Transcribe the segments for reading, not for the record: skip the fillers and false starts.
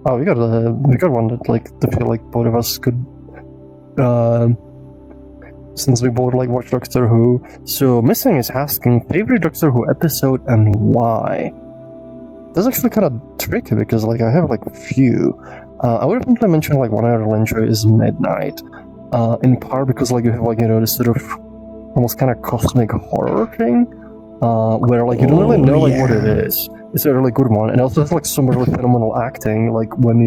Oh, we got one that like I feel like both of us could, since we both like watch Doctor Who. So Missing is asking favorite Doctor Who episode and why. That's actually kind of tricky because like I have like a few. I would definitely mention like one I really enjoy is Midnight, in part because like you have like this sort of almost kind of cosmic horror thing, where like you don't really know like what it is. It's a really good one, and also has like some really phenomenal acting, like when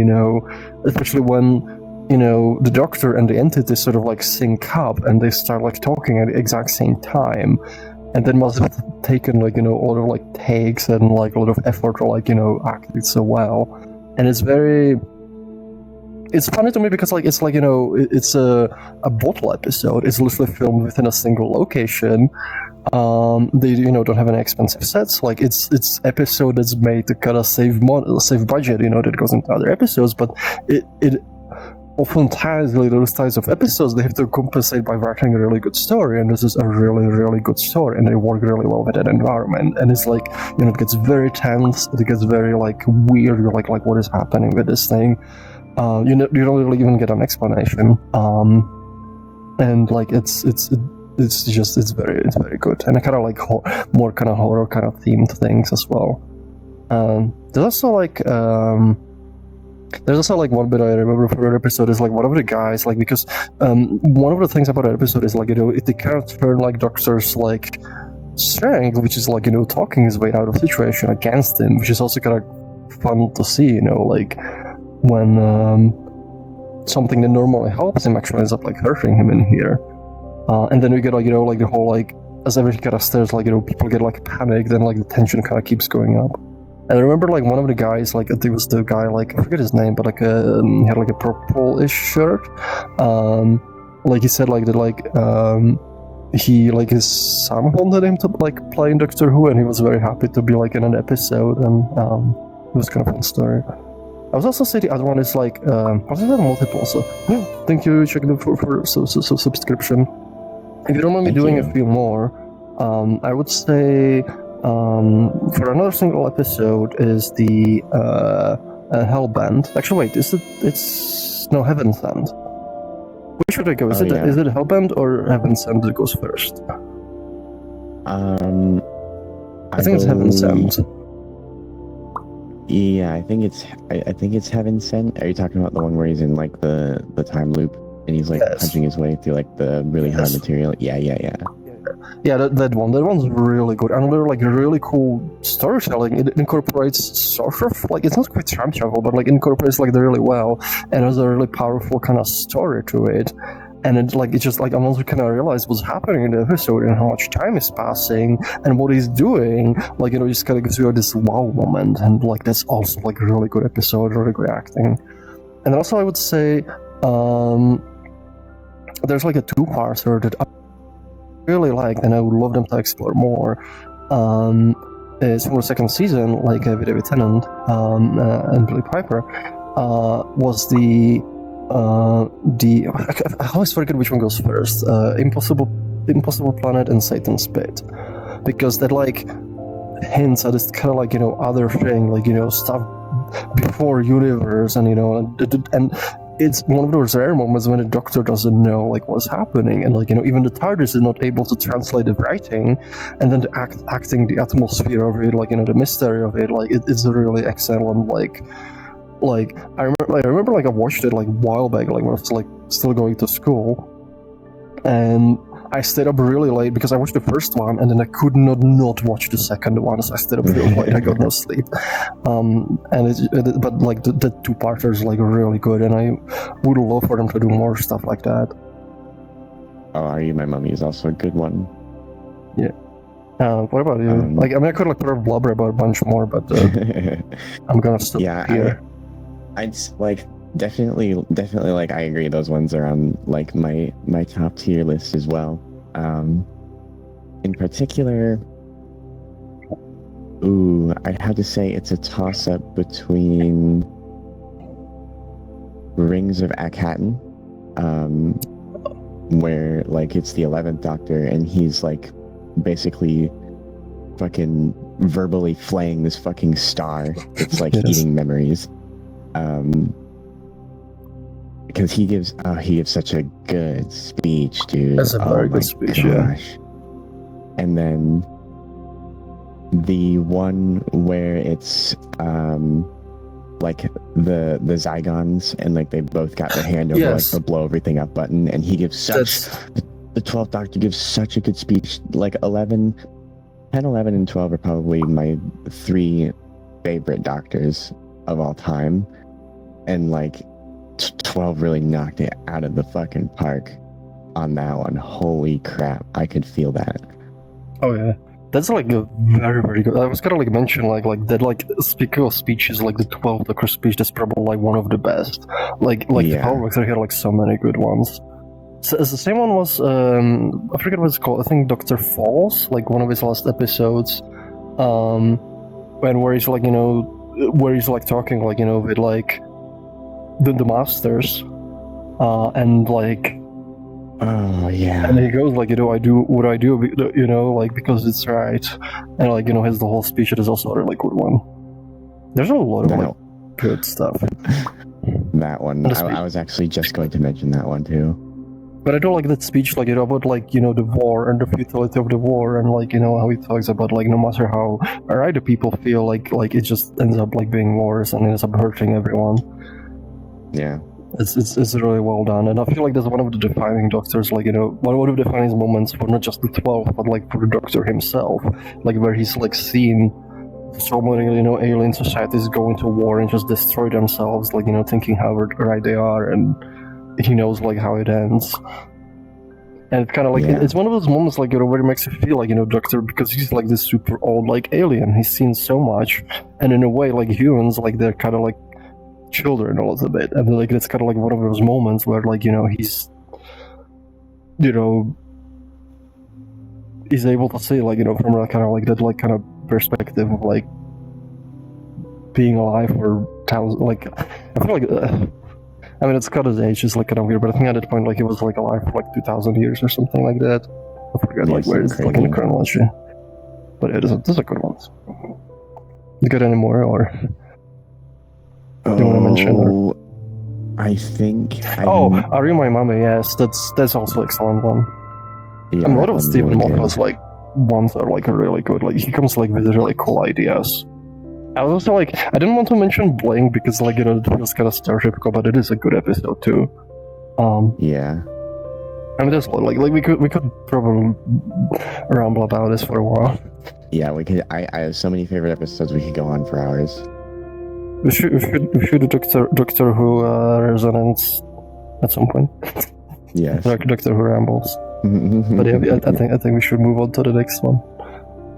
especially when the Doctor and the entity sort of like sync up and they start like talking at the exact same time. And then must have taken like a lot of like takes and like a lot of effort to like act it so well. And it's funny to me because like it's like it's a bottle episode. It's literally filmed within a single location. They don't have any expensive sets. Like it's episode that's made to kind of save budget. That goes into other episodes, but it oftentimes those types of episodes they have to compensate by writing a really good story, and this is a really, really good story, and they work really well with that environment. And it's like it gets very tense, it gets very like weird. You're like what is happening with this thing? You don't really even get an explanation. And like it's very good, and I kind of like more kind of horror kind of themed things as well. There's also like one bit I remember from that episode is like one of the guys, like because one of the things about that episode is like they kind of turn like Doctor's like strength, which is like talking his way out of situation against him, which is also kind of fun to see, like when something that normally helps him actually ends up like hurting him in here. And then we get like like the whole like as everything kind of starts like people get like panicked and like the tension kind of keeps going up. And I remember like one of the guys, like it was the guy, like I forget his name, but like he had like a purple-ish shirt. Like he said like that like he like his son wanted him to like play in Doctor Who, and he was very happy to be like in an episode, and it was kind of a fun story. I was also saying the other one is like was it multiple? So thank you, check the for subscription. If you don't mind me doing a few more, I would say. For another single episode is the Hellbent. Actually, wait, it's Heaven Sent. Which should I go? Is it Hellbent or Heaven Sent that goes first? I think it's Heaven Sent. Yeah, I think it's Heaven Sent. Are you talking about the one where he's in like the time loop and he's like punching his way through like the really hard material? Yeah. Yeah, that one's really good, and they're like really cool storytelling. It incorporates sort of like it's not quite time travel, but like incorporates like really well, and has a really powerful kind of story to it. And it's just like once we kind of realize what's happening in the episode and how much time is passing and what he's doing, like just kind of gives you this wow moment, and like that's also like a really good episode, really good acting. And then also I would say there's like a two-parter that I really liked, and I would love them to explore more. It's from the second season, like with David Tennant and Billy Piper, was the I always forget which one goes first. Impossible Planet and Satan's Pit, because that like hints at this kind of like other thing, like stuff before universe, and and it's one of those rare moments when the Doctor doesn't know like what's happening, and like even the TARDIS is not able to translate the writing, and then the acting the atmosphere of it, like the mystery of it, like it's really excellent. Like I remember like I watched it like a while back, like when I was like still going to school, and I stayed up really late because I watched the first one, and then I could not watch the second one, so I stayed up really late. I got no sleep. But like the two-parter is like really good, and I would love for them to do more stuff like that. Oh, Are You My Mummy is also a good one. Yeah. What about you? I could like put a blubber about a bunch more, but I'm gonna stop here. I'd like definitely like I agree, those ones are on like my top tier list as well. In particular, I'd have to say it's a toss-up between Rings of Akhaten, where like it's the 11th Doctor and he's like basically fucking verbally flaying this fucking star. It's like eating memories. because he gives such a good speech, dude. That's a very good speech, gosh. And then the one where it's like the Zygons and like they both got their hand over like the blow everything up button, and he gives such the 12th Doctor gives such a good speech. Like 10, 11, and 12 are probably my 3 favorite Doctors of all time, and like 12 really knocked it out of the fucking park on that one. Holy crap, I could feel that. Oh yeah, that's like a very, very good. I was gonna like mention like that, like speaking of speeches, like the 12th Doctor speech, that's probably like one of the best. Like the Power Doctor had like so many good ones. So the same one was I forget what it's called. I think Doctor Falls, like one of his last episodes, where he's like where he's like talking like with like the masters, and like. Oh yeah. And he goes like, I do what I do, like because it's right, and like has the whole speech. It is also a really good one. There's a lot of like good stuff. That one, I was actually just going to mention that one too. But I don't like that speech, like about like the war and the futility of the war, and like how he talks about like no matter how alright the people feel, like it just ends up like being wars and ends up hurting everyone. Yeah. It's really well done, and I feel like that's one of the defining Doctors, like one of the defining moments for not just the 12th, but like for the Doctor himself, like where he's like seen so many alien societies go into war and just destroy themselves, like thinking how right they are, and he knows like how it ends. And it's kind of like it's one of those moments like where it makes you feel like Doctor, because he's like this super old like alien, he's seen so much, and in a way like humans, like they're kind of like children a little bit, and like it's kind of like one of those moments where like he's he's able to see like from a kind of like that like kind of perspective of like being alive for thousands. Like I feel like I mean it's got his age is like kind of weird, but I think at that point like he was like alive for like 2,000 years or something like that. I forget like where it's like in the chronology, but it is a good one. You got any more or? Do you want to mention? Or? I think. Are You My Mommy? Yes, that's also an excellent one. Yeah, and a lot of Stephen Moffat's like ones are like really good. Like he comes like with really cool ideas. I was also like, I didn't want to mention Blink because like it feels kind of stereotypical, but it is a good episode too. Yeah. I mean, there's like we could probably ramble about this for a while. Yeah, we could. I have so many favorite episodes. We could go on for hours. We should do Doctor Who Resonance at some point. Yes. Doctor Who rambles. But yeah, I think we should move on to the next one.